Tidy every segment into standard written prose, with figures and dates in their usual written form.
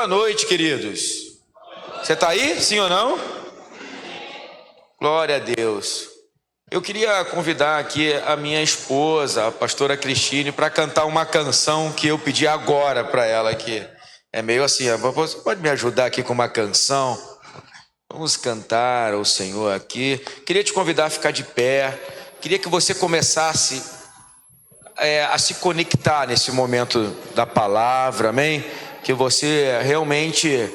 Boa noite, queridos. Você está aí? Sim ou não? Glória a Deus. Eu queria convidar aqui a minha esposa, a pastora Cristine, para cantar uma canção que eu pedi agora para ela aqui. É meio assim, você pode me ajudar aqui com uma canção? Vamos cantar ao Senhor aqui. Queria te convidar a ficar de pé. Queria que você começasse a se conectar nesse momento da palavra, amém? Que você realmente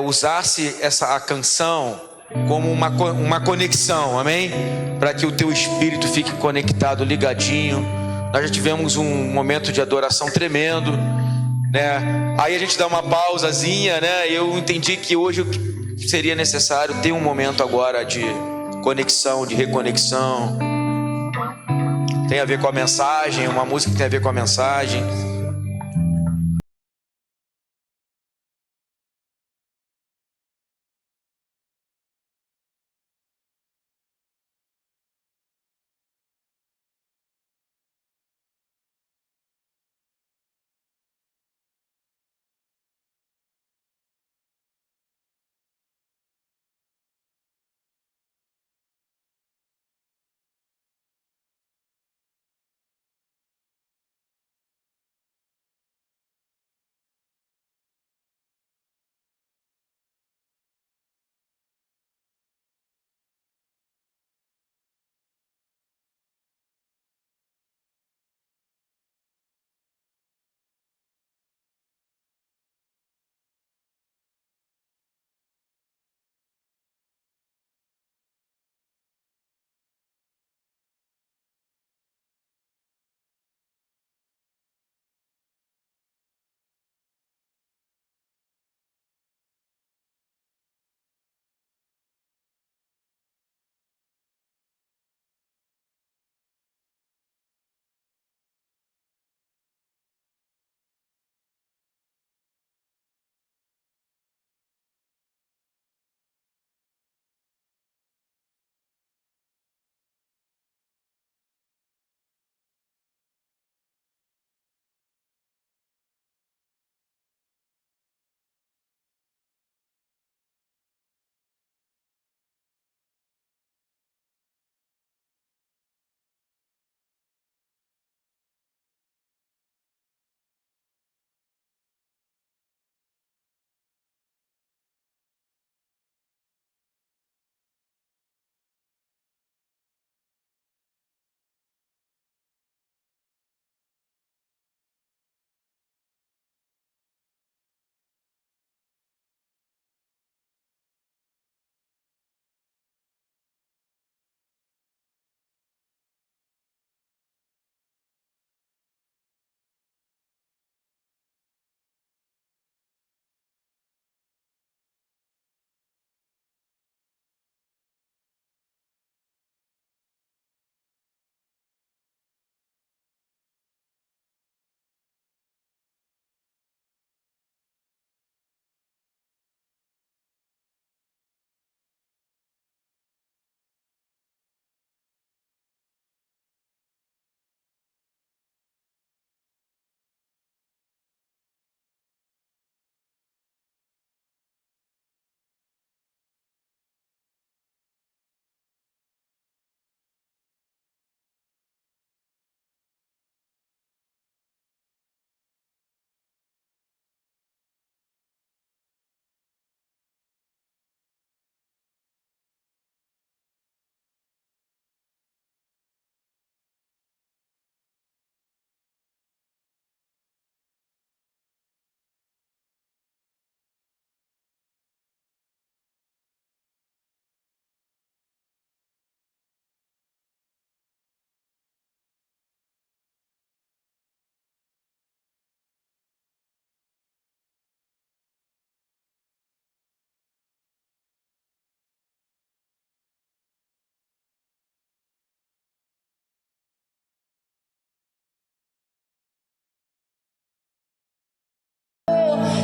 usasse a canção como uma conexão, amém? Para que o teu espírito fique conectado, ligadinho. Nós já tivemos um momento de adoração tremendo, né? Aí a gente dá uma pausazinha, né? Eu entendi que hoje seria necessário ter um momento agora de conexão, de reconexão. Tem a ver com a mensagem, uma música que tem a ver com a mensagem.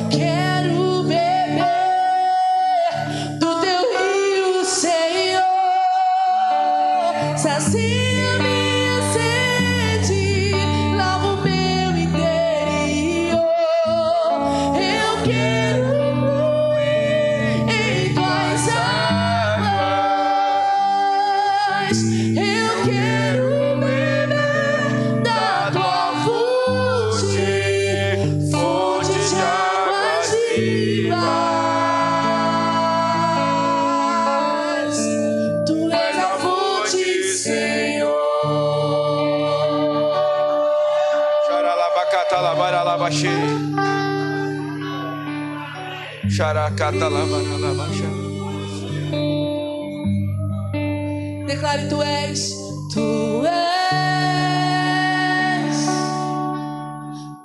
Quero beber do teu rio, Senhor. Sacia minha sede, lava o meu interior. Eu quero vivas. Tu és a fonte, Senhor. Xaralabacatalabaralabaxê. Xaracatalabaralabaxê. Declare, tu és,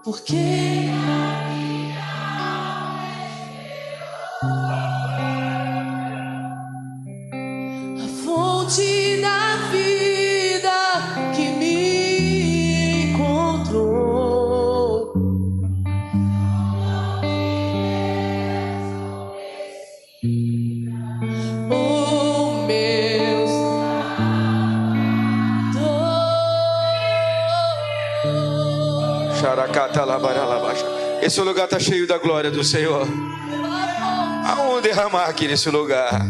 porque a fonte da vida que me encontrou. O meu Xaracatalabaralabaxê. Esse lugar está cheio da glória do Senhor. Há um derramar aqui nesse lugar.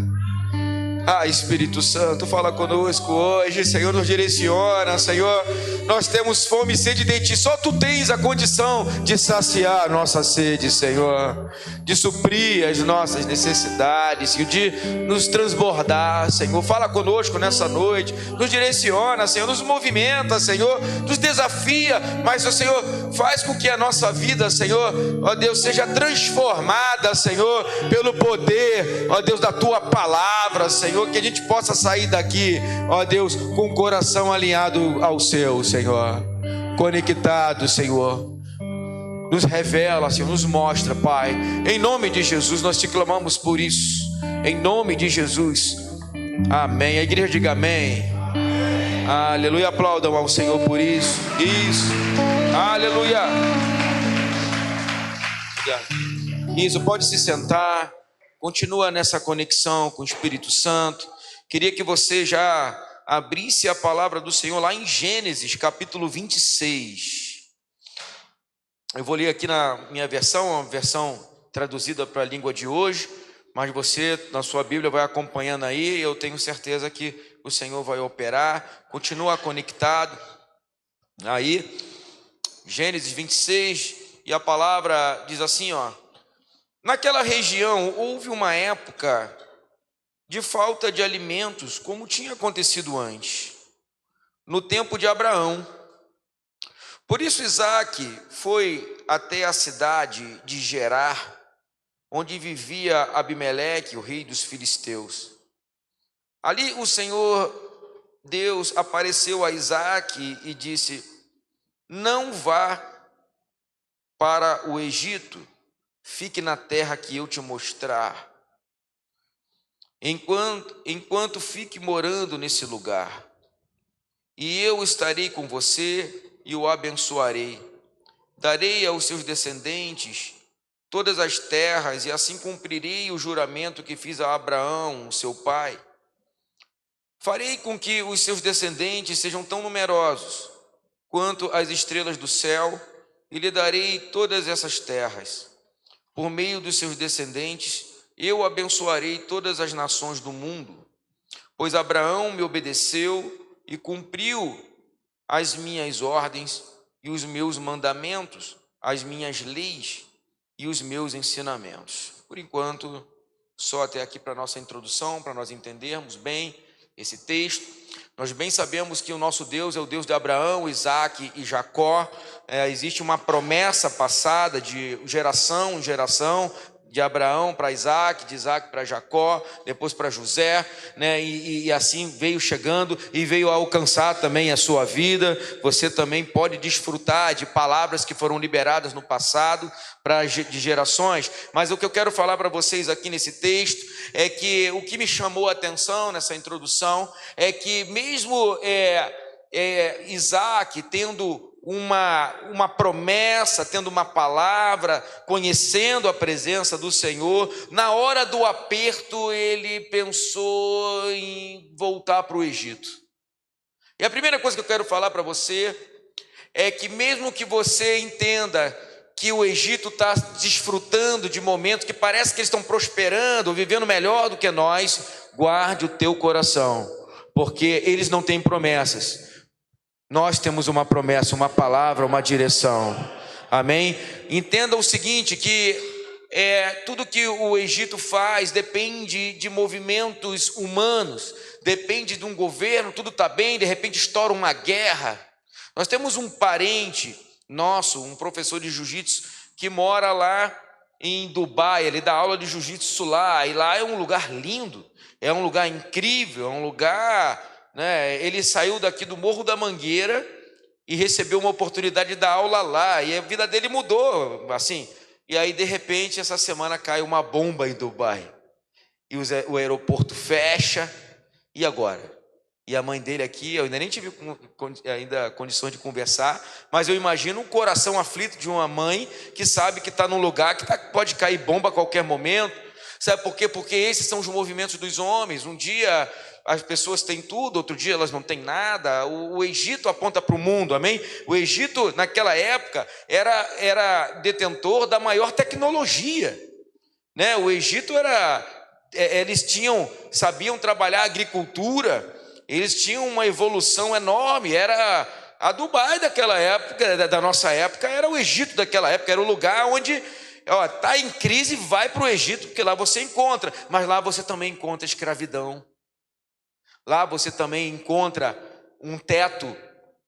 Ah, Espírito Santo, fala conosco hoje, Senhor, nos direciona, Senhor. Nós temos fome e sede de Ti. Só Tu tens a condição de saciar a nossa sede, Senhor, de suprir as nossas necessidades e de nos transbordar, Senhor. Fala conosco nessa noite, nos direciona, Senhor, nos movimenta, Senhor, nos desafia, mas, ó Senhor, faz com que a nossa vida, Senhor, ó Deus, seja transformada, Senhor, pelo poder, ó Deus, da Tua palavra, Senhor, que a gente possa sair daqui, ó Deus, com o coração alinhado ao Seu, Senhor, conectado, Senhor. Nos revela, Senhor, nos mostra, Pai. Em nome de Jesus, nós te clamamos por isso. Em nome de Jesus. Amém. A igreja diga amém. Aleluia. Aplaudam ao Senhor por isso. Isso. Aleluia. Isso, pode se sentar. Continua nessa conexão com o Espírito Santo. Queria que você já abrisse a palavra do Senhor lá em Gênesis, capítulo 26. Eu vou ler aqui na minha versão, uma versão traduzida para a língua de hoje, mas você, na sua Bíblia, vai acompanhando aí, e eu tenho certeza que o Senhor vai operar. Continua conectado aí, Gênesis 26, e a palavra diz assim, ó: naquela região houve uma época de falta de alimentos, como tinha acontecido antes, no tempo de Abraão. Por isso Isaque foi até a cidade de Gerar, onde vivia Abimeleque, o rei dos filisteus. Ali o Senhor Deus apareceu a Isaque e disse: não vá para o Egito, fique na terra que eu te mostrar, enquanto fique morando nesse lugar, e eu estarei com você e o abençoarei. Darei aos seus descendentes todas as terras, e assim cumprirei o juramento que fiz a Abraão, seu pai. Farei com que os seus descendentes sejam tão numerosos quanto as estrelas do céu, e lhe darei todas essas terras. Por meio dos seus descendentes, eu abençoarei todas as nações do mundo, pois Abraão me obedeceu e cumpriu as minhas ordens e os meus mandamentos, as minhas leis e os meus ensinamentos. Por enquanto, só até aqui para a nossa introdução, para nós entendermos bem esse texto. Nós bem sabemos que o nosso Deus é o Deus de Abraão, Isaque e Jacó. Existe uma promessa passada de geração em geração, de Abraão para Isaque, de Isaque para Jacó, depois para José, né? E assim veio chegando e veio alcançar também a sua vida. Você também pode desfrutar de palavras que foram liberadas no passado de gerações. Mas o que eu quero falar para vocês aqui nesse texto é que o que me chamou a atenção nessa introdução é que mesmo Isaque tendo uma promessa, tendo uma palavra, conhecendo a presença do Senhor, na hora do aperto ele pensou em voltar para o Egito. E a primeira coisa que eu quero falar para você é que mesmo que você entenda que o Egito está desfrutando de momentos que parece que eles estão prosperando, vivendo melhor do que nós, guarde o teu coração, porque eles não têm promessas. Nós temos uma promessa, uma palavra, uma direção. Amém? Entenda o seguinte, que tudo que o Egito faz depende de movimentos humanos, depende de um governo, tudo está bem, de repente estoura uma guerra. Nós temos um parente nosso, um professor de jiu-jitsu, que mora lá em Dubai, ele dá aula de jiu-jitsu lá, e lá é um lugar lindo, é um lugar incrível, é um lugar, né? Ele saiu daqui do Morro da Mangueira e recebeu uma oportunidade de dar aula lá, e a vida dele mudou, assim. E aí, de repente, essa semana cai uma bomba em Dubai, e o aeroporto fecha, e agora? E a mãe dele aqui, eu ainda nem tive ainda condições de conversar, mas eu imagino o coração aflito de uma mãe que sabe que está num lugar que pode cair bomba a qualquer momento. Sabe por quê? Porque esses são os movimentos dos homens. Um dia as pessoas têm tudo, outro dia elas não têm nada. O Egito aponta para o mundo, amém? O Egito, naquela época, era detentor da maior tecnologia, né? O Egito eles sabiam trabalhar a agricultura, eles tinham uma evolução enorme. Era a Dubai daquela época, da nossa época, era o Egito daquela época, era o lugar onde está em crise, vai para o Egito, porque lá você encontra, mas lá você também encontra escravidão, lá você também encontra um teto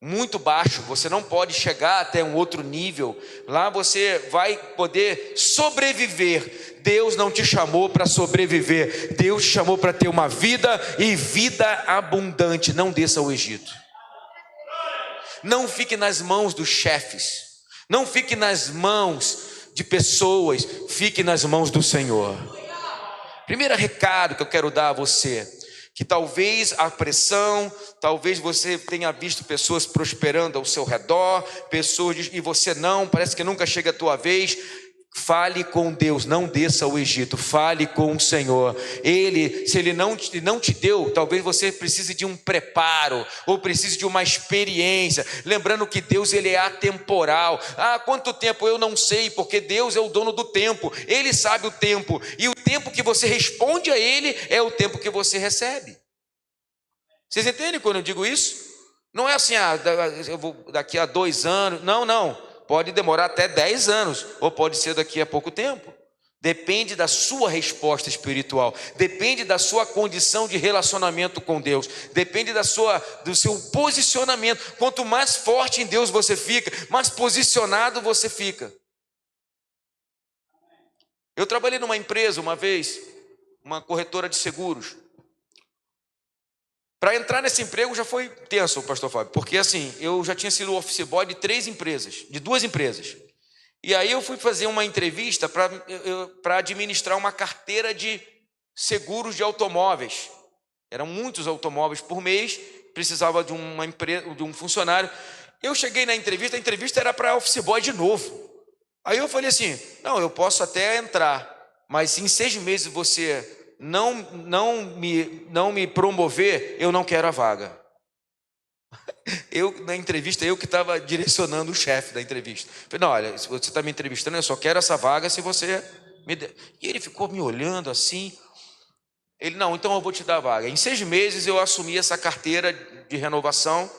muito baixo, você não pode chegar até um outro nível, lá você vai poder sobreviver. Deus não te chamou para sobreviver, Deus te chamou para ter uma vida e vida abundante. Não desça ao Egito, não fique nas mãos dos chefes, não fique nas mãos de pessoas, fique nas mãos do Senhor. Primeiro recado que eu quero dar a você, que talvez a pressão, talvez você tenha visto pessoas prosperando ao seu redor, e você não, parece que nunca chega a tua vez. Fale com Deus, não desça ao Egito, fale com o Senhor. Se Ele não te deu, talvez você precise de um preparo, ou precise de uma experiência, lembrando que Deus Ele é atemporal. Quanto tempo? Eu não sei, porque Deus é o dono do tempo, Ele sabe o tempo, e o tempo que você responde a Ele é o tempo que você recebe. Vocês entendem quando eu digo isso? Não é assim, eu vou daqui a 2 anos, não. Pode demorar até 10 anos, ou pode ser daqui a pouco tempo. Depende da sua resposta espiritual, depende da sua condição de relacionamento com Deus, depende do seu posicionamento. Quanto mais forte em Deus você fica, mais posicionado você fica. Eu trabalhei numa empresa uma vez, uma corretora de seguros. Para entrar nesse emprego já foi tenso, pastor Fábio, porque assim, eu já tinha sido office boy de 2 empresas. E aí eu fui fazer uma entrevista para administrar uma carteira de seguros de automóveis. Eram muitos automóveis por mês, precisava de uma empresa, de um funcionário. Eu cheguei na entrevista, a entrevista era para office boy de novo. Aí eu falei assim, não, eu posso até entrar, mas se em 6 meses você não me promover, eu não quero a vaga. Na entrevista, eu que estava direcionando o chefe da entrevista. Falei, não, olha, se você está me entrevistando, eu só quero essa vaga se você me der. E ele ficou me olhando assim. Ele, não, então eu vou te dar a vaga. Em 6 meses eu assumi essa carteira de renovação.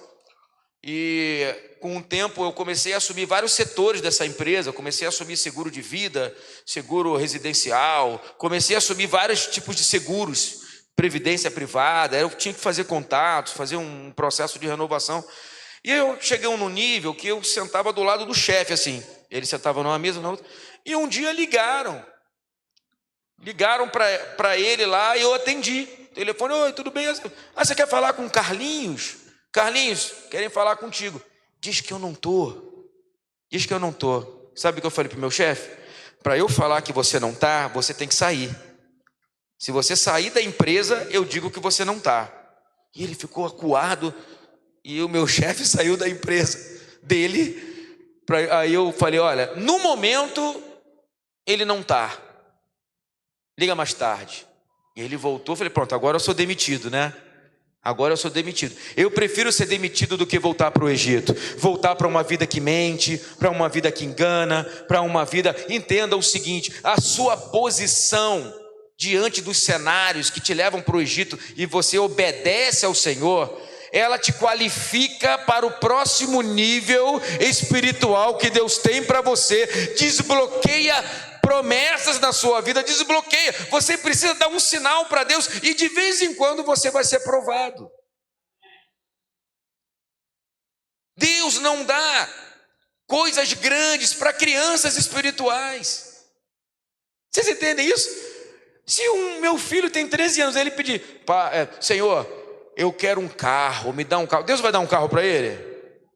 E com o tempo eu comecei a assumir vários setores dessa empresa. Comecei a assumir seguro de vida, seguro residencial, comecei a assumir vários tipos de seguros, previdência privada. Eu tinha que fazer contatos, fazer um processo de renovação. E eu cheguei num nível que eu sentava do lado do chefe, assim. Ele sentava numa mesa, na outra. E um dia ligaram para ele lá e eu atendi. Telefone, oi, tudo bem? Você quer falar com o Carlinhos? Carlinhos, querem falar contigo. Diz que eu não estou. Sabe o que eu falei para o meu chefe? Para eu falar que você não está, você tem que sair. Se você sair da empresa, eu digo que você não está. E ele ficou acuado. E o meu chefe saiu da empresa dele. Aí eu falei, olha, no momento ele não está. Liga mais tarde. E ele voltou, falei, pronto, agora eu sou demitido, né? Agora eu sou demitido. Eu prefiro ser demitido do que voltar para o Egito. Voltar para uma vida que mente, para uma vida que engana, para uma vida... Entenda o seguinte, a sua posição diante dos cenários que te levam para o Egito e você obedece ao Senhor, ela te qualifica para o próximo nível espiritual que Deus tem para você. Desbloqueia promessas na sua vida, desbloqueia. Você precisa dar um sinal para Deus e de vez em quando você vai ser provado. Deus não dá coisas grandes para crianças espirituais. Vocês entendem isso? Se o meu filho tem 13 anos, ele pedir, Senhor, eu quero um carro, me dá um carro. Deus vai dar um carro para ele?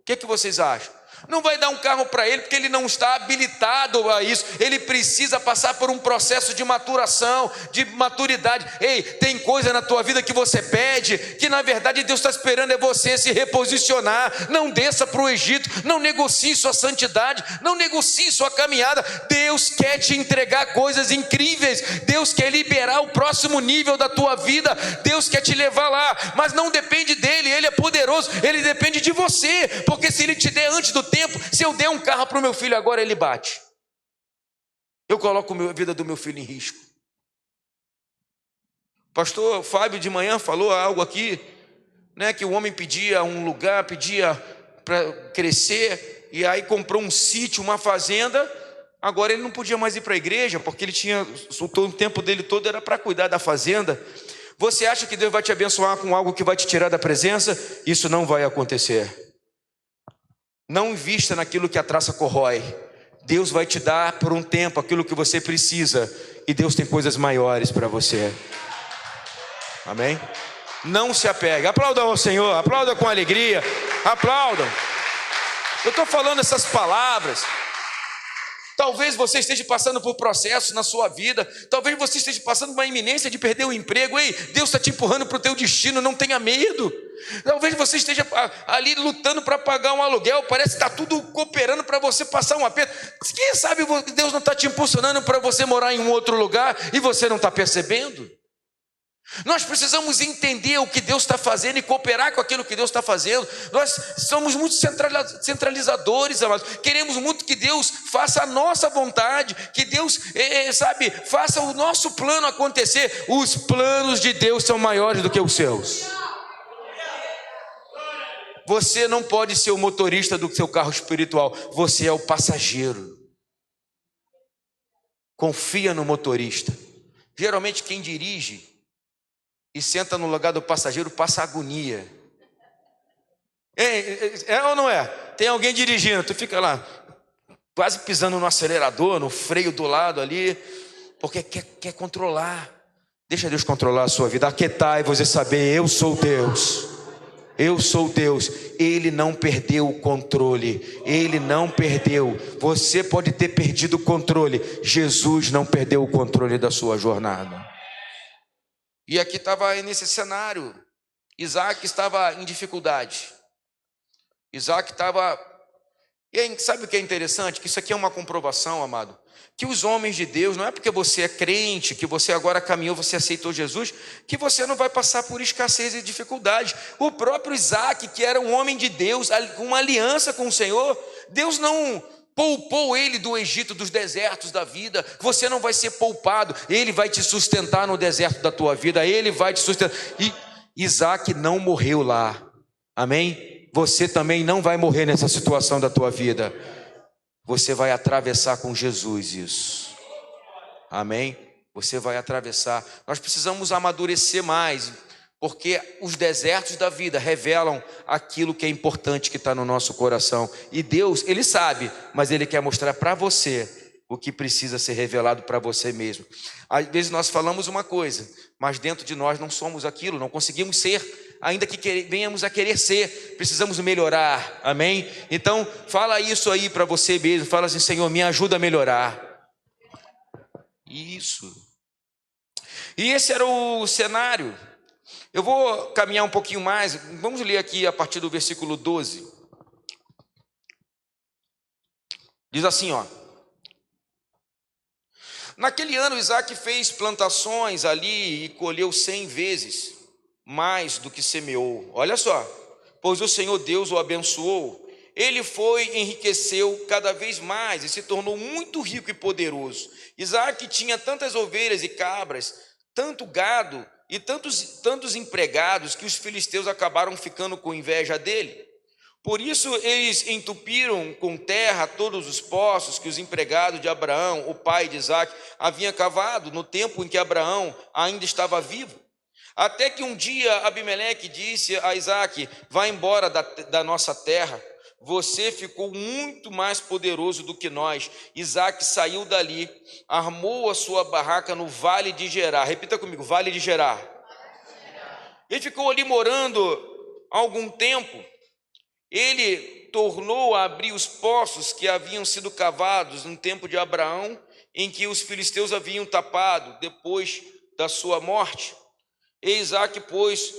O que vocês acham? Não vai dar um carro para ele porque ele não está habilitado a isso. Ele precisa passar por um processo de maturação, de maturidade. Ei, tem coisa na tua vida que você pede, que na verdade Deus está esperando é você se reposicionar. Não desça para o Egito, não negocie sua santidade, não negocie sua caminhada. Deus quer te entregar coisas incríveis. Deus quer liberar o próximo nível da tua vida. Deus quer te levar lá, mas não depende dele. Ele é poderoso, ele depende de você. Porque se ele te der antes do tempo, se eu der um carro para o meu filho agora, ele bate. Eu coloco a vida do meu filho em risco. Pastor Fábio de manhã falou algo aqui, né, que o homem pedia um lugar, pedia para crescer, e aí comprou um sítio, uma fazenda. Agora ele não podia mais ir para a igreja, porque ele tinha, o tempo dele todo era para cuidar da fazenda. Você acha que Deus vai te abençoar com algo que vai te tirar da presença? Isso não vai acontecer. Não invista naquilo que a traça corrói. Deus vai te dar por um tempo aquilo que você precisa, e Deus tem coisas maiores para você. Amém? Não se apegue. Aplaudam ao Senhor, aplauda com alegria, aplaudam. Eu estou falando essas palavras. Talvez você esteja passando por processos na sua vida. Talvez você esteja passando por uma iminência de perder o emprego. Ei, Deus está te empurrando para o teu destino, não tenha medo. Talvez você esteja ali lutando para pagar um aluguel. Parece que está tudo cooperando para você passar um aperto. Quem sabe Deus não está te impulsionando para você morar em um outro lugar e você não está percebendo? Nós precisamos entender o que Deus está fazendo e cooperar com aquilo que Deus está fazendo. Nós somos muito centralizadores, amados. Queremos muito que Deus faça a nossa vontade, que Deus, faça o nosso plano acontecer. Os planos de Deus são maiores do que os seus. Você não pode ser o motorista do seu carro espiritual, você é o passageiro. Confia no motorista. Geralmente quem dirige e senta no lugar do passageiro passa agonia. É ou não é? Tem alguém dirigindo, tu fica lá quase pisando no acelerador, no freio do lado ali, porque quer controlar. Deixa Deus controlar a sua vida. Aquietai, você saber, eu sou Deus. Eu sou Deus. Ele não perdeu o controle. Ele não perdeu. Você pode ter perdido o controle. Jesus não perdeu o controle da sua jornada. E aqui estava nesse cenário, Isaac estava em dificuldade. Isaac estava... E aí, sabe o que é interessante? Que isso aqui é uma comprovação, amado. Que os homens de Deus, não é porque você é crente, que você agora caminhou, você aceitou Jesus, que você não vai passar por escassez e dificuldade. O próprio Isaac, que era um homem de Deus, com uma aliança com o Senhor, Deus não poupou ele do Egito, dos desertos da vida. Você não vai ser poupado. Ele vai te sustentar no deserto da tua vida. Ele vai te sustentar. E Isaac não morreu lá. Amém? Você também não vai morrer nessa situação da tua vida. Você vai atravessar com Jesus isso. Amém? Você vai atravessar. Nós precisamos amadurecer mais, porque os desertos da vida revelam aquilo que é importante que está no nosso coração. E Deus, Ele sabe, mas Ele quer mostrar para você o que precisa ser revelado para você mesmo. Às vezes nós falamos uma coisa, mas dentro de nós não somos aquilo, não conseguimos ser, ainda que venhamos a querer ser, precisamos melhorar, amém? Então fala isso aí para você mesmo, fala assim: Senhor, me ajuda a melhorar. Isso. E esse era o cenário. Eu vou caminhar um pouquinho mais, vamos ler aqui a partir do versículo 12. Diz assim, ó: naquele ano Isaac fez plantações ali e colheu 100 vezes mais do que semeou. Olha só, pois o Senhor Deus o abençoou. Ele enriqueceu cada vez mais e se tornou muito rico e poderoso. Isaac tinha tantas ovelhas e cabras, tanto gado e tantos empregados, que os filisteus acabaram ficando com inveja dele. Por isso eles entupiram com terra todos os poços que os empregados de Abraão, o pai de Isaque, haviam cavado no tempo em que Abraão ainda estava vivo. Até que um dia Abimeleque disse a Isaque: vai embora da nossa terra, você ficou muito mais poderoso do que nós. Isaque saiu dali, armou a sua barraca no vale de Gerar. Repita comigo: vale de Gerar. Ele ficou ali morando algum tempo. Ele tornou a abrir os poços que haviam sido cavados no tempo de Abraão, em que os filisteus haviam tapado depois da sua morte. E Isaque pôs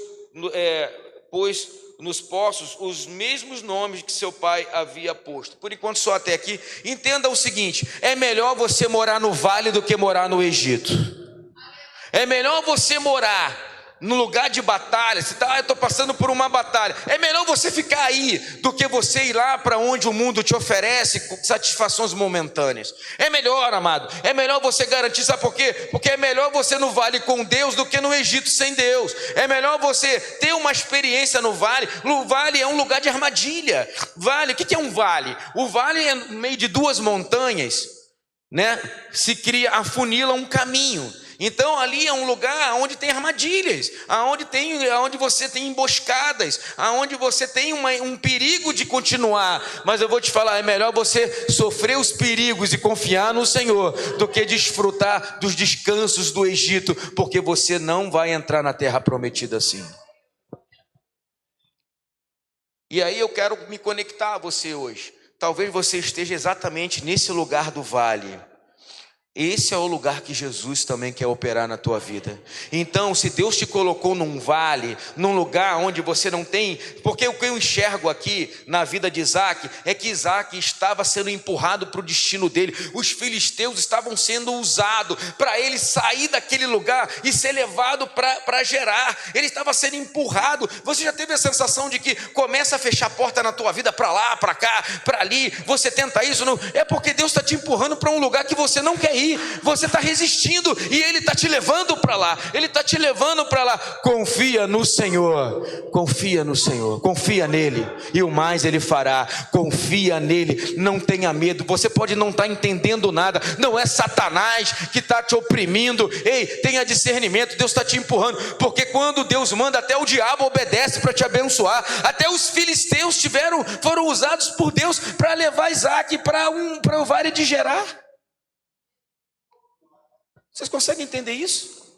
nos poços os mesmos nomes que seu pai havia posto. Por enquanto, só até aqui. Entenda o seguinte: é melhor você morar no vale do que morar no Egito. É melhor você morar no lugar de batalha. Você eu estou passando por uma batalha. É melhor você ficar aí do que você ir lá para onde o mundo te oferece satisfações momentâneas. É melhor, amado. É melhor você garantir. Sabe por quê? Porque é melhor você no vale com Deus do que no Egito sem Deus. É melhor você ter uma experiência no vale. O vale é um lugar de armadilha. Vale, o que é um vale? O vale é no meio de duas montanhas, né? Se cria, afunila um caminho. Então ali é um lugar onde tem armadilhas, aonde você tem emboscadas, aonde você tem um perigo de continuar. Mas eu vou te falar, é melhor você sofrer os perigos e confiar no Senhor do que desfrutar dos descansos do Egito, porque você não vai entrar na terra prometida assim. E aí eu quero me conectar a você hoje. Talvez você esteja exatamente nesse lugar do vale. Esse é o lugar que Jesus também quer operar na tua vida. Então, se Deus te colocou num vale, num lugar onde você não tem... Porque o que eu enxergo aqui na vida de Isaque é que Isaque estava sendo empurrado para o destino dele. Os filisteus estavam sendo usados para ele sair daquele lugar e ser levado para Gerar. Ele estava sendo empurrado. Você já teve a sensação de que começa a fechar a porta na tua vida para lá, para cá, para ali? Você tenta isso? Não? É porque Deus está te empurrando para um lugar que você não quer ir. Você está resistindo e Ele está te levando para lá. Ele está te levando para lá. Confia no Senhor. Confia no Senhor. Confia nele e o mais Ele fará. Confia nele. Não tenha medo. Você pode não estar entendendo nada. Não é Satanás que está te oprimindo. Ei, tenha discernimento. Deus está te empurrando. Porque quando Deus manda, até o diabo obedece para te abençoar. Até os filisteus foram usados por Deus para levar Isaque para o vale de Gerar. Vocês conseguem entender isso?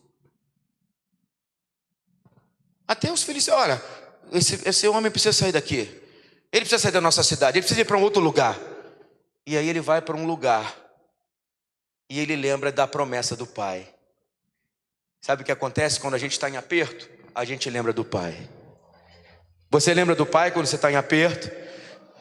Até os filisteus, olha, esse homem precisa sair daqui. Ele precisa sair da nossa cidade, ele precisa ir para um outro lugar. E aí ele vai para um lugar e ele lembra da promessa do pai. Sabe o que acontece quando a gente está em aperto? A gente lembra do pai. Você lembra do pai quando você está em aperto?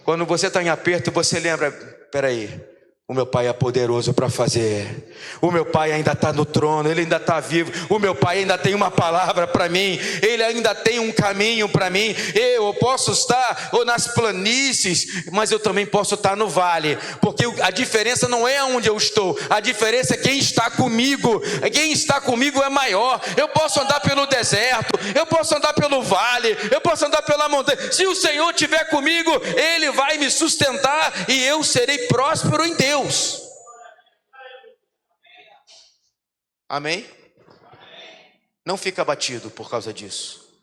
Quando você está em aperto, você lembra, peraí, o meu pai é poderoso para fazer. O meu pai ainda está no trono, ele ainda está vivo. O meu pai ainda tem uma palavra para mim. Ele ainda tem um caminho para mim. Eu posso estar nas planícies, mas eu também posso estar no vale. Porque a diferença não é onde eu estou. A diferença é quem está comigo. Quem está comigo é maior. Eu posso andar pelo deserto, eu posso andar pelo vale, eu posso andar pela montanha. Se o Senhor estiver comigo, Ele vai me sustentar e eu serei próspero em Deus. Amém? Não fica abatido por causa disso.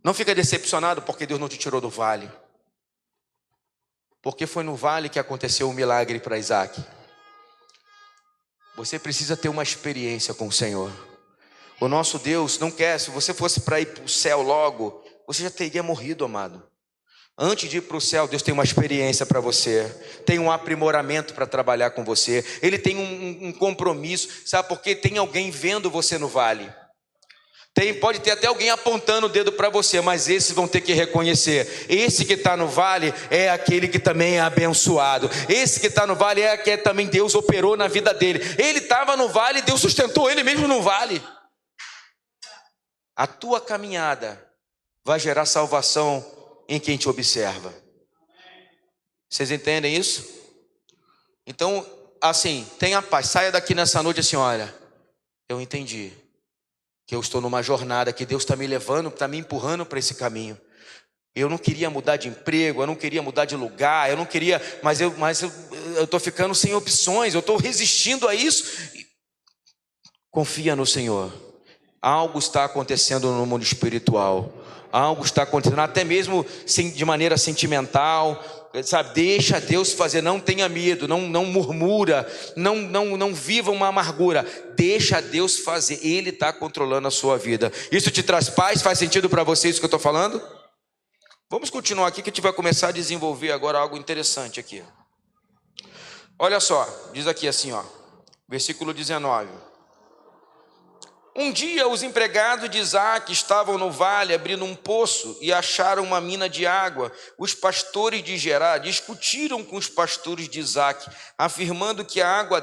Não fica decepcionado porque Deus não te tirou do vale. Porque foi no vale que aconteceu o milagre para Isaque. Você precisa ter uma experiência com o Senhor. O nosso Deus não quer, se você fosse para ir para o céu logo, você já teria morrido, amado. Antes de ir para o céu, Deus tem uma experiência para você, tem um aprimoramento para trabalhar com você. Ele tem um compromisso, sabe por quê? Tem alguém vendo você no vale. Pode ter até alguém apontando o dedo para você, mas esses vão ter que reconhecer. Esse que está no vale é aquele que também é abençoado. Esse que está no vale é que também Deus operou na vida dele. Ele estava no vale e Deus sustentou ele mesmo no vale. A tua caminhada vai gerar salvação em quem te observa. Vocês entendem isso? Então, assim, tenha paz. Saia daqui nessa noite assim, olha, eu entendi que eu estou numa jornada, que Deus está me levando, está me empurrando para esse caminho. Eu não queria mudar de emprego, eu não queria mudar de lugar, eu não queria, mas eu estou ficando sem opções, eu estou resistindo a isso. Confia no Senhor. Algo está acontecendo no mundo espiritual. Algo está acontecendo, até mesmo de maneira sentimental, sabe? Deixa Deus fazer, não tenha medo, não murmura, não viva uma amargura. Deixa Deus fazer, Ele está controlando a sua vida. Isso te traz paz? Faz sentido para você isso que eu estou falando? Vamos continuar aqui que a gente vai começar a desenvolver agora algo interessante aqui. Olha só, diz aqui assim, ó, versículo 19. Um dia os empregados de Isaque estavam no vale abrindo um poço e acharam uma mina de água. Os pastores de Gerar discutiram com os pastores de Isaque, afirmando que a água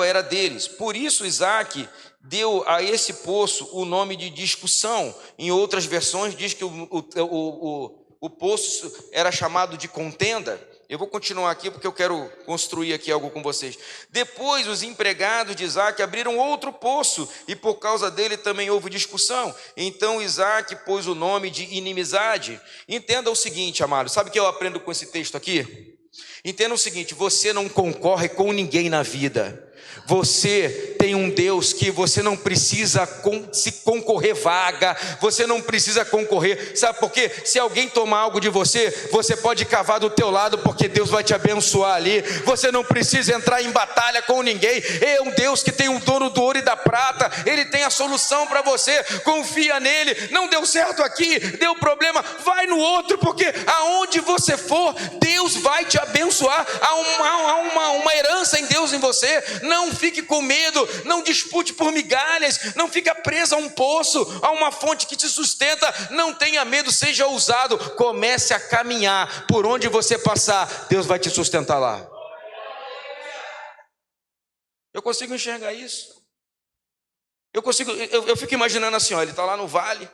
era deles. Por isso Isaque deu a esse poço o nome de discussão. Em outras versões diz que o poço era chamado de contenda. Eu vou continuar aqui porque eu quero construir aqui algo com vocês. Depois os empregados de Isaque abriram outro poço e por causa dele também houve discussão. Então Isaque pôs o nome de inimizade. Entenda o seguinte, amado, sabe o que eu aprendo com esse texto aqui? Entenda o seguinte, você não concorre com ninguém na vida. Você tem um Deus que você não precisa se concorrer vaga, você não precisa concorrer, sabe por quê? Se alguém tomar algo de você, você pode cavar do teu lado, porque Deus vai te abençoar ali. Você não precisa entrar em batalha com ninguém. É um Deus que tem o dono do ouro e da prata, Ele tem a solução para você. Confia nele. Não deu certo aqui, deu problema, vai no outro, porque aonde você for, Deus vai te abençoar. Há uma herança em Deus em você. Não fique com medo, não dispute por migalhas, não fique preso a um poço, a uma fonte que te sustenta. Não tenha medo, seja ousado, comece a caminhar. Por onde você passar, Deus vai te sustentar lá. Eu consigo enxergar isso. Eu fico imaginando assim, ó, ele está lá no vale,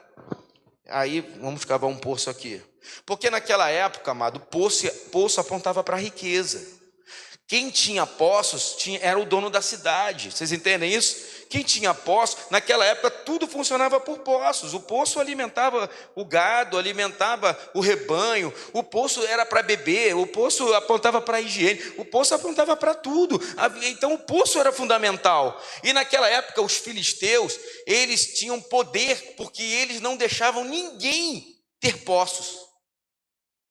aí vamos cavar um poço aqui. Porque naquela época, amado, poço apontava para a riqueza. Quem tinha poços era o dono da cidade. Vocês entendem isso? Quem tinha poços, naquela época tudo funcionava por poços. O poço alimentava o gado, alimentava o rebanho. O poço era para beber, o poço apontava para a higiene, o poço apontava para tudo. Então o poço era fundamental. E naquela época os filisteus, eles tinham poder, porque eles não deixavam ninguém ter poços.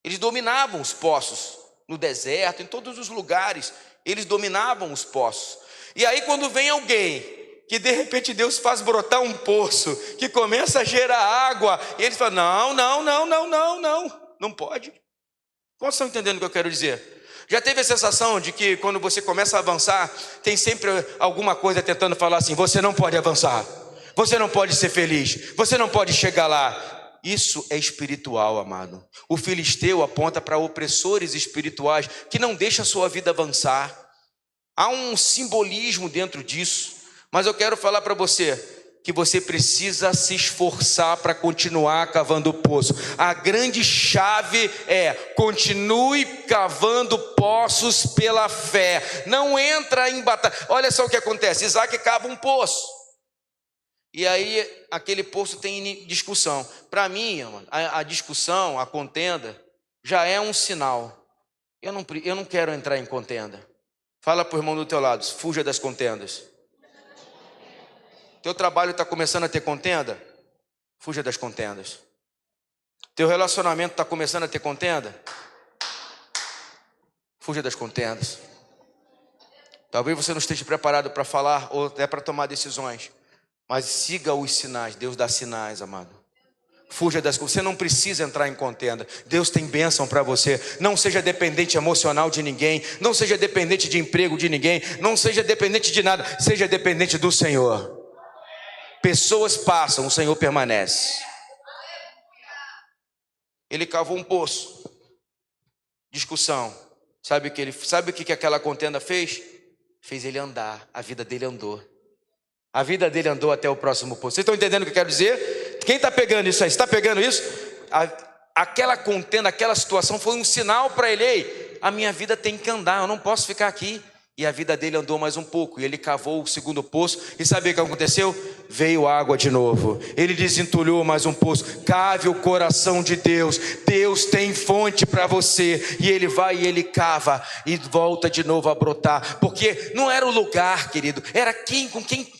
Eles dominavam os poços. No deserto, em todos os lugares, eles dominavam os poços. E aí quando vem alguém, que de repente Deus faz brotar um poço, que começa a gerar água, e eles falam, não pode. Quantos estão entendendo o que eu quero dizer? Já teve a sensação de que quando você começa a avançar, tem sempre alguma coisa tentando falar assim, você não pode avançar, você não pode ser feliz, você não pode chegar lá. Isso é espiritual, amado. O filisteu aponta para opressores espirituais que não deixam a sua vida avançar. Há um simbolismo dentro disso. Mas eu quero falar para você que você precisa se esforçar para continuar cavando o poço. A grande chave é: continue cavando poços pela fé. Não entra em batalha. Olha só o que acontece. Isaque cava um poço. E aí aquele poço tem discussão. Para mim, a discussão, a contenda, já é um sinal. Eu não quero entrar em contenda. Fala para o irmão do teu lado, fuja das contendas. Teu trabalho está começando a ter contenda? Fuja das contendas. Teu relacionamento está começando a ter contenda? Fuja das contendas. Talvez você não esteja preparado para falar ou até para tomar decisões. Mas siga os sinais, Deus dá sinais, amado. Fuja das coisas, você não precisa entrar em contenda. Deus tem bênção para você. Não seja dependente emocional de ninguém. Não seja dependente de emprego de ninguém. Não seja dependente de nada. Seja dependente do Senhor. Pessoas passam, o Senhor permanece. Ele cavou um poço. Discussão. Sabe o que aquela contenda fez? Fez ele andar. A vida dele andou. A vida dele andou até o próximo poço. Vocês estão entendendo o que eu quero dizer? Quem está pegando isso aí? Você está pegando isso? Aquela contenda, aquela situação foi um sinal para ele. Ei, a minha vida tem que andar, eu não posso ficar aqui. E a vida dele andou mais um pouco, e ele cavou o segundo poço, e sabe o que aconteceu? Veio água de novo. Ele desentulhou mais um poço. Cave o coração de Deus. Deus tem fonte para você, e ele vai e ele cava, e volta de novo a brotar, porque não era o lugar, querido, era quem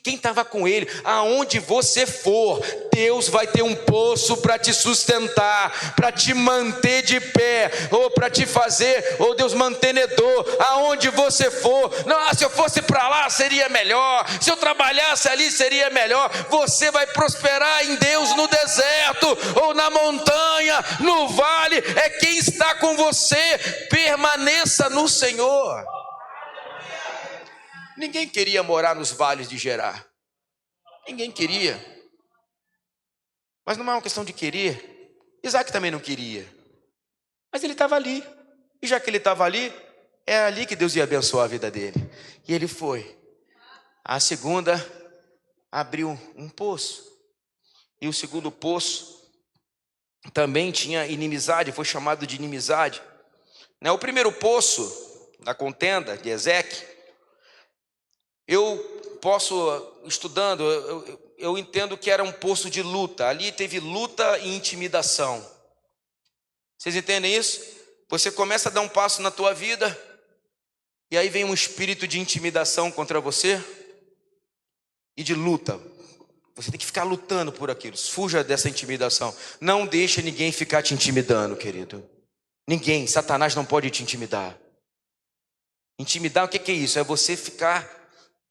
estava com ele. Aonde você for, Deus vai ter um poço para te sustentar, para te manter de pé, ou para te fazer, ou Deus mantenedor, aonde você for. Não, se eu fosse para lá seria melhor, se eu trabalhasse ali seria melhor. Você vai prosperar em Deus no deserto, ou na montanha, no vale, é quem está com você. Permaneça no Senhor. Ninguém queria morar nos vales de Gerar, ninguém queria, mas não é uma questão de querer. Isaac também não queria, mas ele estava ali, e já que ele estava ali, é ali que Deus ia abençoar a vida dele. E ele foi. A segunda abriu um poço, e o segundo poço também tinha inimizade, foi chamado de inimizade. O primeiro poço da contenda de Ezeque, eu posso, estudando, eu entendo que era um poço de luta. Ali teve luta e intimidação. Vocês entendem isso? Você começa a dar um passo na tua vida, e aí vem um espírito de intimidação contra você e de luta. Você tem que ficar lutando por aquilo. Fuja dessa intimidação. Não deixe ninguém ficar te intimidando, querido. Ninguém. Satanás não pode te intimidar. Intimidar, o que é isso? É você ficar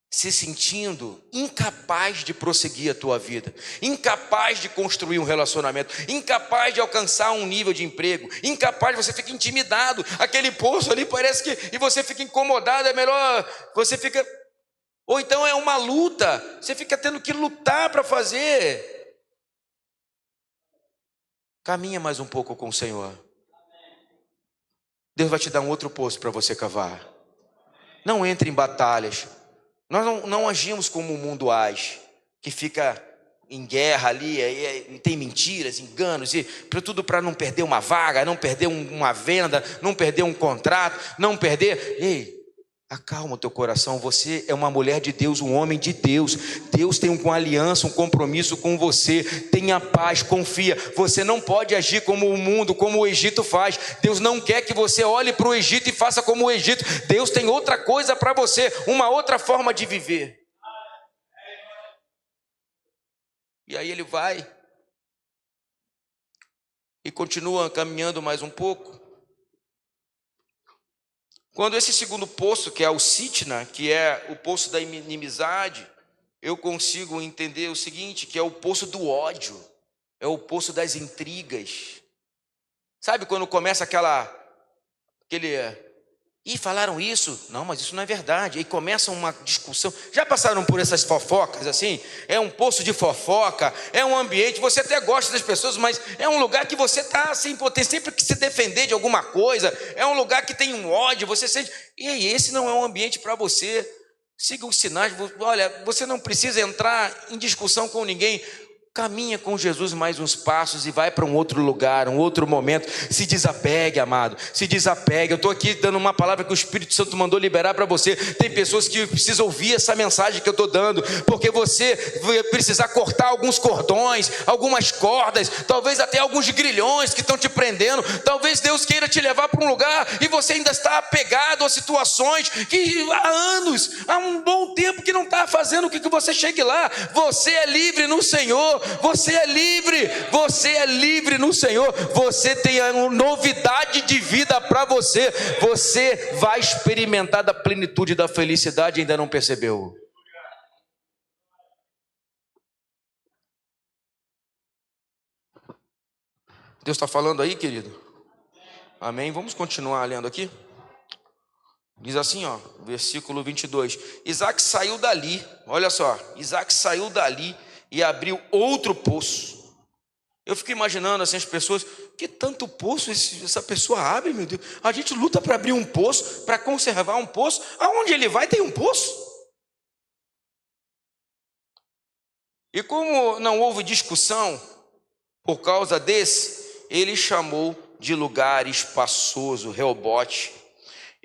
se sentindo incapaz de prosseguir a tua vida, incapaz de construir um relacionamento, incapaz de alcançar um nível de emprego, incapaz, você fica intimidado. Aquele poço ali parece que, e você fica incomodado, é melhor, você fica, ou então é uma luta, você fica tendo que lutar para fazer. Caminha mais um pouco com o Senhor. Deus vai te dar um outro poço para você cavar. Não entre em batalhas. Nós não agimos como o mundo age, que fica em guerra ali, e tem mentiras, enganos, e tudo para não perder uma vaga, não perder uma venda, não perder um contrato, não perder. Ei, acalma o teu coração. Você é uma mulher de Deus, um homem de Deus. Deus tem uma aliança, um compromisso com você. Tenha paz, confia. Você não pode agir como o mundo, como o Egito faz. Deus não quer que você olhe para o Egito e faça como o Egito. Deus tem outra coisa para você, uma outra forma de viver. E aí ele vai e continua caminhando mais um pouco. Quando esse segundo poço, que é o Sitna, que é o poço da inimizade, eu consigo entender o seguinte, que é o poço do ódio, é o poço das intrigas. Sabe quando começa falaram isso? Não, mas isso não é verdade. Aí começa uma discussão. Já passaram por essas fofocas assim? É um poço de fofoca, é um ambiente, você até gosta das pessoas, mas é um lugar que você está assim, tem sempre que se defender de alguma coisa, é um lugar que tem um ódio, você sente, e aí, esse não é um ambiente para você. Siga os sinais. Olha, você não precisa entrar em discussão com ninguém. Caminha com Jesus mais uns passos e vai para um outro lugar, um outro momento. Se desapegue, amado, se desapegue. Eu estou aqui dando uma palavra que o Espírito Santo mandou liberar para você. Tem pessoas que precisam ouvir essa mensagem que eu estou dando, porque você vai precisar cortar alguns cordões, algumas cordas, talvez até alguns grilhões que estão te prendendo. Talvez Deus queira te levar para um lugar e você ainda está apegado a situações que há anos, há um bom tempo que não está fazendo com que você chegue lá. Você é livre no Senhor. Você é livre no Senhor. Você tem a novidade de vida para você. Você vai experimentar da plenitude da felicidade e ainda não percebeu. Deus está falando aí, querido? Amém? Vamos continuar lendo aqui. Diz assim, versículo 22. Isaac saiu dali, olha só, Isaac saiu dali e abriu outro poço. Eu fico imaginando assim as pessoas, que tanto poço essa pessoa abre, meu Deus. A gente luta para abrir um poço, para conservar um poço. Aonde ele vai tem um poço. E como não houve discussão por causa desse, ele chamou de lugar espaçoso, Reobote.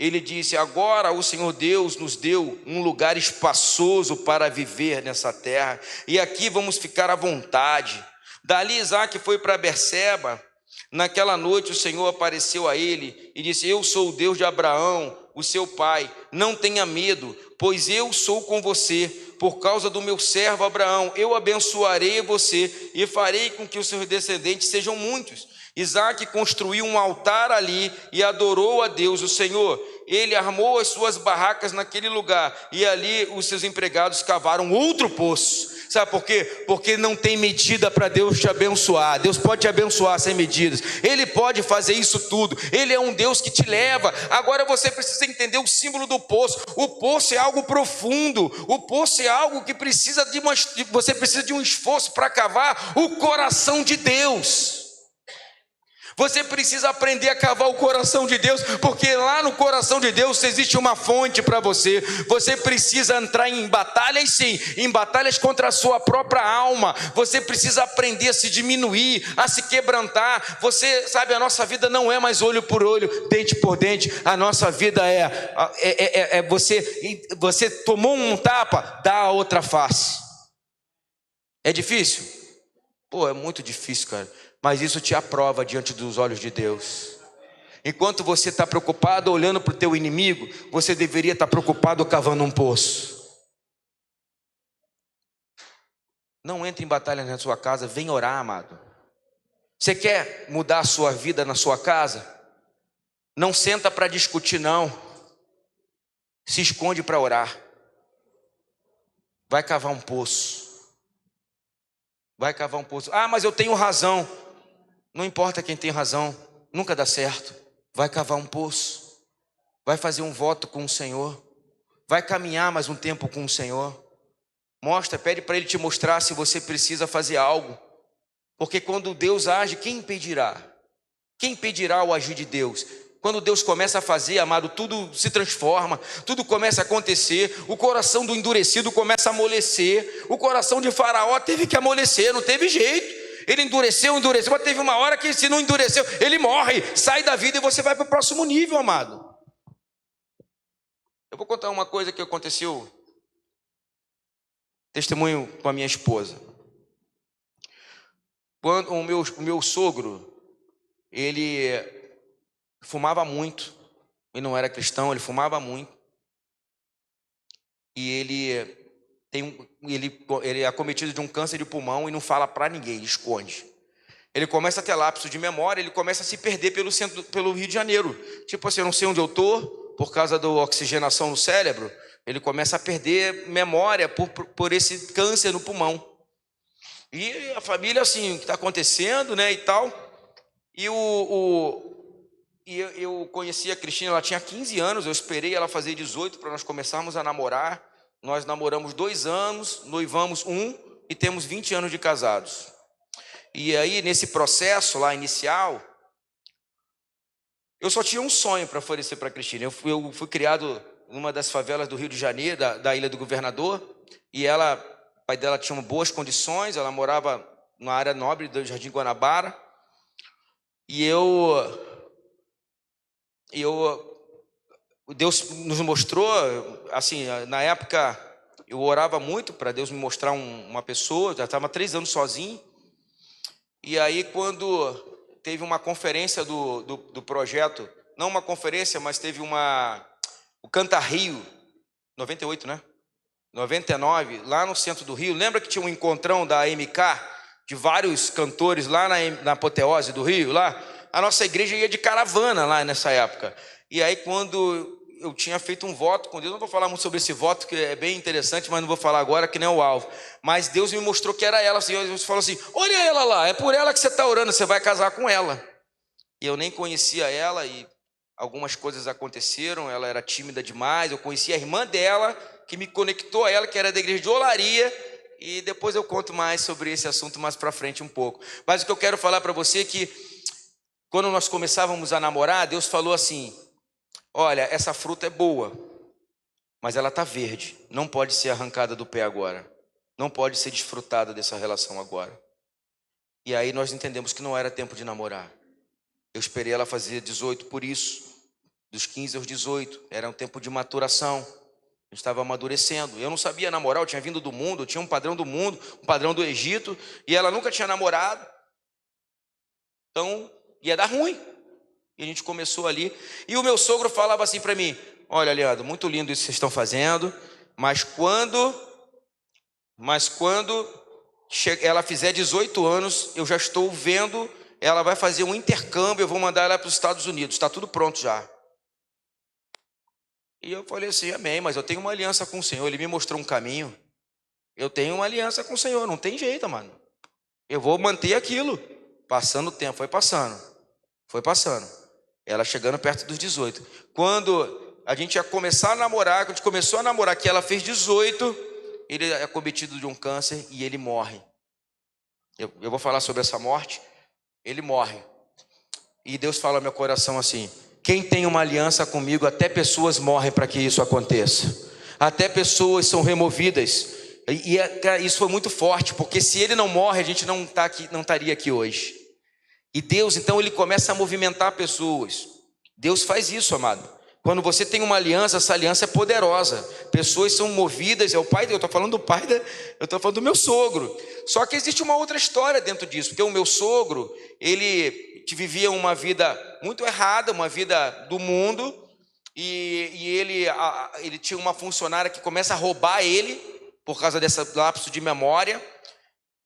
ele disse: agora o Senhor Deus nos deu um lugar espaçoso para viver nessa terra, e aqui vamos ficar à vontade. Dali Isaque foi para Berseba. Naquela noite o Senhor apareceu a ele e disse: eu sou o Deus de Abraão, o seu pai, não tenha medo, pois eu sou com você. Por causa do meu servo Abraão, eu abençoarei você e farei com que os seus descendentes sejam muitos. Isaque construiu um altar ali e adorou a Deus, o Senhor. Ele armou as suas barracas naquele lugar, e ali os seus empregados cavaram outro poço. Sabe por quê? Porque não tem medida para Deus te abençoar. Deus pode te abençoar sem medidas. Ele pode fazer isso tudo. Ele é um Deus que te leva. Agora você precisa entender o símbolo do poço. O poço é algo profundo. O poço é algo que precisa você precisa de um esforço para cavar o coração de Deus. Você precisa aprender a cavar o coração de Deus, porque lá no coração de Deus existe uma fonte para você. Você precisa entrar em batalhas, sim, em batalhas contra a sua própria alma. Você precisa aprender a se diminuir, a se quebrantar. Você sabe, a nossa vida não é mais olho por olho, dente por dente. A nossa vida você tomou um tapa, dá a outra face. É difícil? Pô, é muito difícil, cara. Mas isso te aprova diante dos olhos de Deus. Enquanto você está preocupado olhando para o teu inimigo, você deveria estar preocupado cavando um poço. Não entre em batalha na sua casa, vem orar, amado. Você quer mudar a sua vida na sua casa? Não senta para discutir, não. Se esconde para orar. Vai cavar um poço. Vai cavar um poço. Ah, mas eu tenho razão. Não importa quem tem razão, nunca dá certo. Vai cavar um poço, vai fazer um voto com o Senhor, vai caminhar mais um tempo com o Senhor. Mostra, pede para Ele te mostrar se você precisa fazer algo. Porque quando Deus age, quem impedirá? Quem impedirá o agir de Deus? Quando Deus começa a fazer, amado, tudo se transforma, tudo começa a acontecer. O coração do endurecido começa a amolecer. O coração de Faraó teve que amolecer, não teve jeito. Ele endureceu, mas teve uma hora que se não endureceu, ele morre, sai da vida e você vai para o próximo nível, amado. Eu vou contar uma coisa que aconteceu, testemunho com a minha esposa. Quando o meu sogro, ele fumava muito, ele não era cristão, ele fumava muito, e ele é acometido de um câncer de pulmão e não fala para ninguém, ele esconde. Ele começa a ter lapso de memória, ele começa a se perder pelo Rio de Janeiro. Tipo assim, eu não sei onde eu estou, por causa da oxigenação no cérebro, ele começa a perder memória por esse câncer no pulmão. E a família, assim, o que está acontecendo, né, e tal. E eu conheci a Cristina, ela tinha 15 anos, eu esperei ela fazer 18 para nós começarmos a namorar. Nós namoramos 2 anos, noivamos 1 e temos 20 anos de casados. E aí, nesse processo lá inicial, eu só tinha um sonho para oferecer para a Cristina. Eu fui criado numa das favelas do Rio de Janeiro, da Ilha do Governador, e o pai dela tinha boas condições, ela morava na área nobre do Jardim Guanabara, e Deus nos mostrou, assim, na época eu orava muito para Deus me mostrar uma pessoa, já estava 3 anos sozinho, e aí quando teve uma conferência do projeto, não uma conferência, mas teve o Canta Rio, 98, né? 99, lá no centro do Rio, lembra que tinha um encontrão da MK, de vários cantores lá na apoteose do Rio, lá? A nossa igreja ia de caravana lá nessa época, e aí quando eu tinha feito um voto com Deus, não vou falar muito sobre esse voto, que é bem interessante, mas não vou falar agora, que não é o alvo. Mas Deus me mostrou que era ela, assim, Deus falou assim, olha ela lá, é por ela que você está orando, você vai casar com ela. E eu nem conhecia ela, e algumas coisas aconteceram, ela era tímida demais, eu conhecia a irmã dela, que me conectou a ela, que era da igreja de Olaria, e depois eu conto mais sobre esse assunto mais para frente um pouco. Mas o que eu quero falar para você é que, quando nós começávamos a namorar, Deus falou assim, olha, essa fruta é boa, mas ela está verde, não pode ser arrancada do pé agora, não pode ser desfrutada dessa relação agora. E aí nós entendemos que não era tempo de namorar. Eu esperei ela fazer 18 por isso, dos 15 aos 18. Era um tempo de maturação. Eu estava amadurecendo. Eu não sabia namorar, eu tinha vindo do mundo, eu tinha um padrão do mundo, um padrão do Egito, e ela nunca tinha namorado. Então, ia dar ruim. E a gente começou ali. E o meu sogro falava assim para mim: olha, Leandro, muito lindo isso que vocês estão fazendo, mas quando ela fizer 18 anos, eu já estou vendo, ela vai fazer um intercâmbio, eu vou mandar ela para os Estados Unidos, está tudo pronto já. E eu falei assim: amém, mas eu tenho uma aliança com o Senhor. Ele me mostrou um caminho. Eu tenho uma aliança com o Senhor, não tem jeito, mano. Eu vou manter aquilo. Passando o tempo, foi passando. Ela chegando perto dos 18. Quando a gente ia começar a namorar, quando a gente começou a namorar, que ela fez 18, ele é cometido de um câncer e ele morre. Eu vou falar sobre essa morte. Ele morre. E Deus fala ao meu coração assim: quem tem uma aliança comigo, até pessoas morrem para que isso aconteça. Até pessoas são removidas. Isso foi muito forte, porque se ele não morre, a gente não estaria aqui hoje. E Deus, então, ele começa a movimentar pessoas. Deus faz isso, amado. Quando você tem uma aliança, essa aliança é poderosa. Pessoas são movidas, eu estou falando eu estou falando do meu sogro. Só que existe uma outra história dentro disso, porque o meu sogro, ele vivia uma vida muito errada, uma vida do mundo, e ele tinha uma funcionária que começa a roubar ele, por causa desse lapso de memória,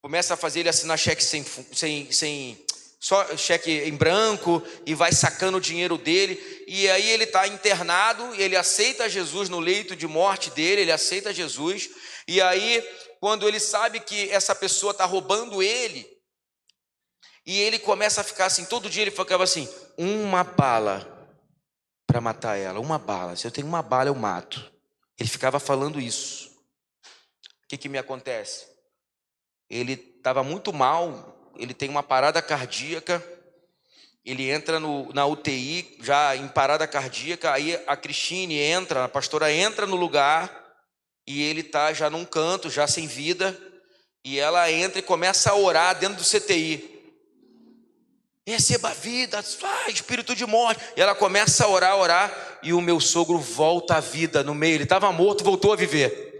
começa a fazer ele assinar cheque só cheque em branco, e vai sacando o dinheiro dele, e aí ele está internado, ele aceita Jesus no leito de morte dele, ele aceita Jesus, e aí quando ele sabe que essa pessoa está roubando ele, e ele começa a ficar assim, todo dia ele ficava assim: uma bala para matar ela, uma bala, se eu tenho uma bala eu mato. Ele ficava falando isso. O que me acontece? Ele estava muito mal, ele tem uma parada cardíaca, ele entra na UTI, já em parada cardíaca, aí a Cristine entra, a pastora entra no lugar, e ele está já num canto, já sem vida, e ela entra e começa a orar dentro do CTI. Receba a vida, espírito de morte. E ela começa a orar, e o meu sogro volta à vida no meio. Ele estava morto, voltou a viver.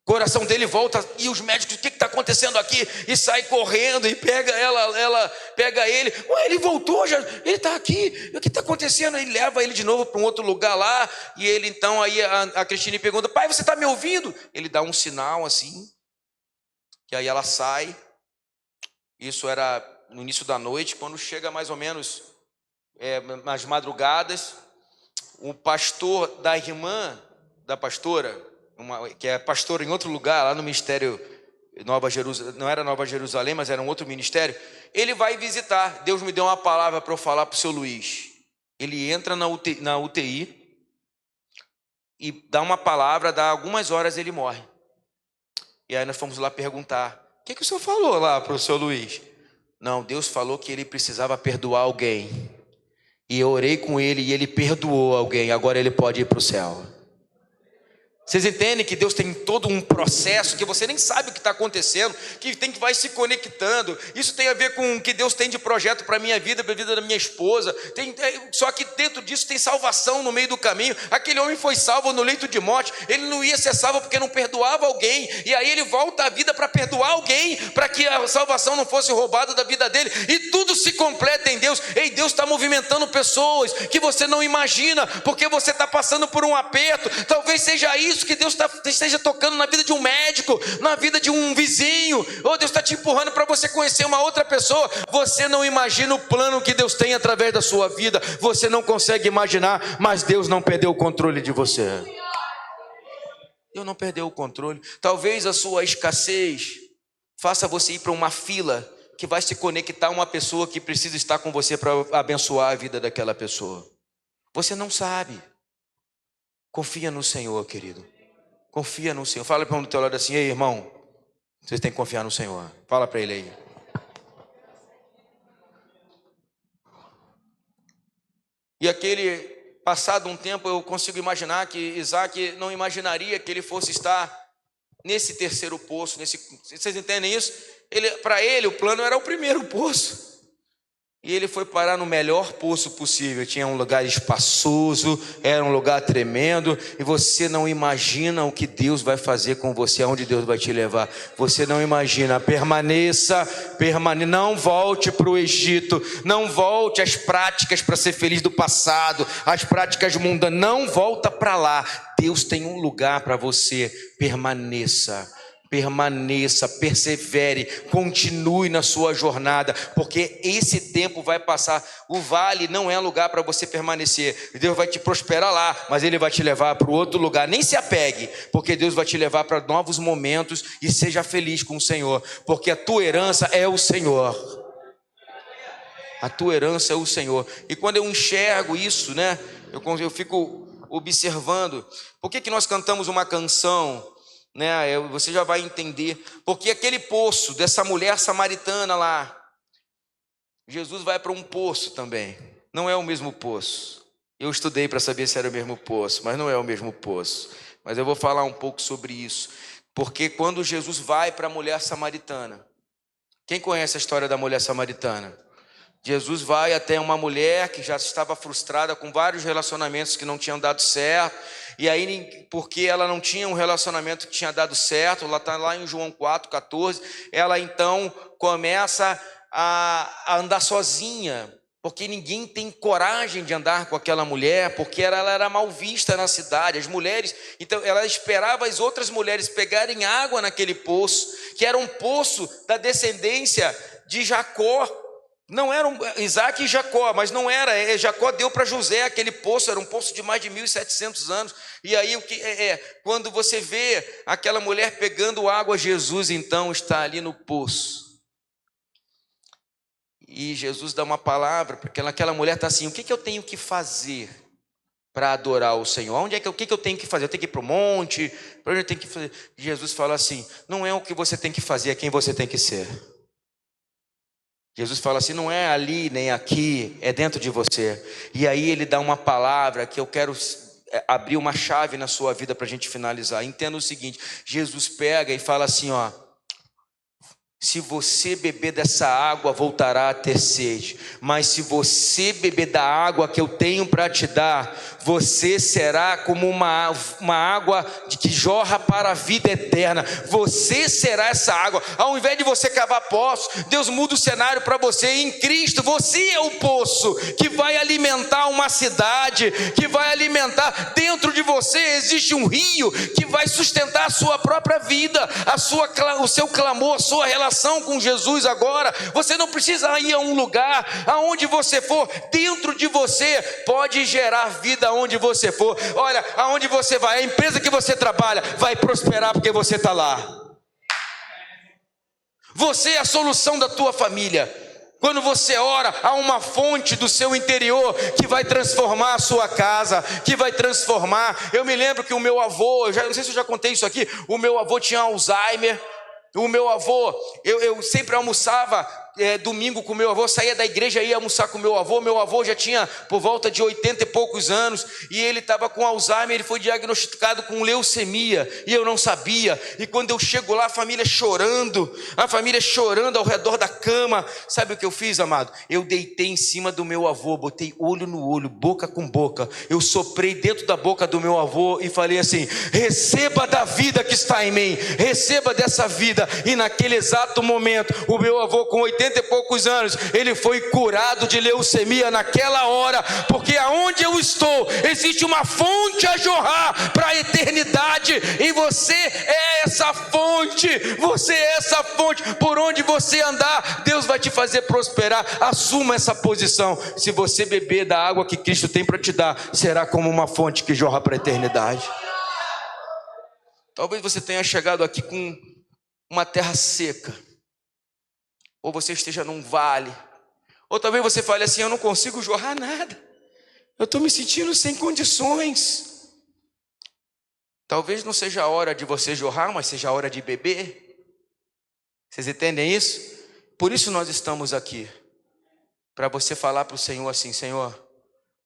O coração dele volta, e os médicos: o que está acontecendo aqui? E sai correndo, e pega ela pega ele. Ué, ele voltou, ele está aqui, o que está acontecendo? Ele leva ele de novo para um outro lugar lá, e ele então, aí a Cristine pergunta: pai, você está me ouvindo? Ele dá um sinal assim, que aí ela sai. Isso era no início da noite. Quando chega mais ou menos nas madrugadas, o pastor da irmã da pastora, que é pastora em outro lugar, lá no ministério Nova Jerusalém, não era Nova Jerusalém, mas era um outro ministério, ele vai visitar. Deus me deu uma palavra para eu falar para o seu Luiz. Ele entra na UTI e dá uma palavra, dá algumas horas ele morre. E aí nós fomos lá perguntar: o que o senhor falou lá para o seu Luiz? Não, Deus falou que ele precisava perdoar alguém, e eu orei com ele e ele perdoou alguém, agora ele pode ir para o céu. Vocês entendem que Deus tem todo um processo que você nem sabe o que está acontecendo, que vai se conectando. Isso tem a ver com o que Deus tem de projeto para a minha vida, para a vida da minha esposa. Só que dentro disso tem salvação no meio do caminho. Aquele homem foi salvo no leito de morte. Ele não ia ser salvo porque não perdoava alguém, e aí ele volta à vida para perdoar alguém, para que a salvação não fosse roubada da vida dele, e tudo se completa em Deus. Ei, Deus está movimentando pessoas que você não imagina, porque você está passando por um aperto. Talvez seja isso que Deus esteja tocando na vida de um médico, na vida de um vizinho, ou Deus está te empurrando para você conhecer uma outra pessoa. Você não imagina o plano que Deus tem através da sua vida, você não consegue imaginar, mas Deus não perdeu o controle de você. Deus não perdeu o controle. Talvez a sua escassez faça você ir para uma fila que vai se conectar a uma pessoa que precisa estar com você para abençoar a vida daquela pessoa. Você não sabe. Confia no Senhor, querido. Confia no Senhor. Fala para um do teu lado assim: ei, irmão, você tem que confiar no Senhor. Fala para ele aí. E passado um tempo, eu consigo imaginar que Isaac não imaginaria que ele fosse estar nesse terceiro poço. Vocês entendem isso? Para ele, o plano era o primeiro poço. E ele foi parar no melhor poço possível. Tinha um lugar espaçoso, era um lugar tremendo. E você não imagina o que Deus vai fazer com você, aonde Deus vai te levar. Você não imagina. Permaneça. Não volte para o Egito. Não volte às práticas para ser feliz do passado, às práticas mundanas. Não volta para lá. Deus tem um lugar para você. Permaneça, persevere, continue na sua jornada, porque esse tempo vai passar. O vale não é lugar para você permanecer. Deus vai te prosperar lá, mas Ele vai te levar para outro lugar. Nem se apegue, porque Deus vai te levar para novos momentos. E seja feliz com o Senhor, porque a tua herança é o Senhor. A tua herança é o Senhor. E quando eu enxergo isso, né, eu fico observando. Por que nós cantamos uma canção, né? Você já vai entender. Porque aquele poço dessa mulher samaritana lá, Jesus vai para um poço também. Não é o mesmo poço. Eu estudei para saber se era o mesmo poço, mas não é o mesmo poço. Mas eu vou falar um pouco sobre isso. Porque quando Jesus vai para a mulher samaritana, quem conhece a história da mulher samaritana? Jesus vai até uma mulher que já estava frustrada com vários relacionamentos que não tinham dado certo. E aí, porque ela não tinha um relacionamento que tinha dado certo, ela está lá em João 4,14, ela então começa a andar sozinha, porque ninguém tem coragem de andar com aquela mulher, porque ela era mal vista na cidade. As mulheres, então ela esperava as outras mulheres pegarem água naquele poço, que era um poço da descendência de Jacó. Não era Isaac e Jacó, mas não era. Jacó deu para José aquele poço, era um poço de mais de 1.700 anos. E aí, quando você vê aquela mulher pegando água, Jesus então está ali no poço. E Jesus dá uma palavra, porque aquela mulher está assim: o que eu tenho que fazer para adorar o Senhor? O que eu tenho que fazer? Eu tenho que ir para o monte? Para onde eu tenho que fazer? Jesus fala assim: não é o que você tem que fazer, é quem você tem que ser. Jesus fala assim: não é ali nem aqui, é dentro de você. E aí ele dá uma palavra que eu quero abrir uma chave na sua vida para a gente finalizar. Entenda o seguinte: Jesus pega e fala assim, ó: se você beber dessa água, voltará a ter sede. Mas se você beber da água que eu tenho para te dar, você será como uma água que jorra para a vida eterna. Você será essa água. Ao invés de você cavar poços, Deus muda o cenário para você. Em Cristo, você é o poço que vai alimentar uma cidade, que vai alimentar. Dentro de você existe um rio que vai sustentar a sua própria vida, o seu clamor, a sua relação com Jesus. Agora você não precisa ir a um lugar. Aonde você for, dentro de você pode gerar vida. Aonde você for, olha, aonde você vai, a empresa que você trabalha vai prosperar porque você está lá. Você é a solução da tua família. Quando você ora, há uma fonte do seu interior que vai transformar a sua casa, que vai transformar. Eu me lembro que o meu avô, não sei se eu já contei isso aqui, o meu avô tinha Alzheimer. O meu avô, eu sempre almoçava domingo com o meu avô, saía da igreja e ia almoçar com o meu avô já tinha por volta de 80 e poucos anos, e ele estava com Alzheimer. Ele foi diagnosticado com leucemia, e eu não sabia. E quando eu chego lá, a família chorando ao redor da cama. Sabe o que eu fiz, amado? Eu deitei em cima do meu avô, botei olho no olho, boca com boca, eu soprei dentro da boca do meu avô e falei assim: receba da vida que está em mim, receba dessa vida. E naquele exato momento, o meu avô com 80 e poucos anos, ele foi curado de leucemia naquela hora, porque aonde eu estou, existe uma fonte a jorrar para a eternidade, e você é essa fonte, por onde você andar, Deus vai te fazer prosperar. Assuma essa posição. Se você beber da água que Cristo tem para te dar, será como uma fonte que jorra para a eternidade. Talvez você tenha chegado aqui com uma terra seca, ou você esteja num vale, ou talvez você fale assim: eu não consigo jorrar nada, eu estou me sentindo sem condições. Talvez não seja a hora de você jorrar, mas seja a hora de beber. Vocês entendem isso? Por isso nós estamos aqui, para você falar para o Senhor assim: Senhor,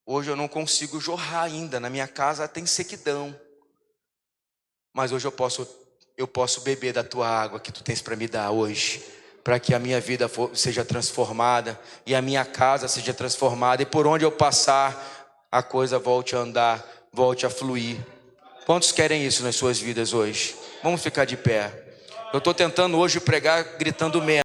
hoje eu não consigo jorrar ainda, na minha casa tem sequidão, mas hoje eu posso beber da tua água que tu tens para me dar hoje. para que a minha vida seja transformada e a minha casa seja transformada e por onde eu passar a coisa volte a andar, volte a fluir. Quantos querem isso nas suas vidas hoje? Vamos ficar de pé. Eu estou tentando hoje pregar gritando menos.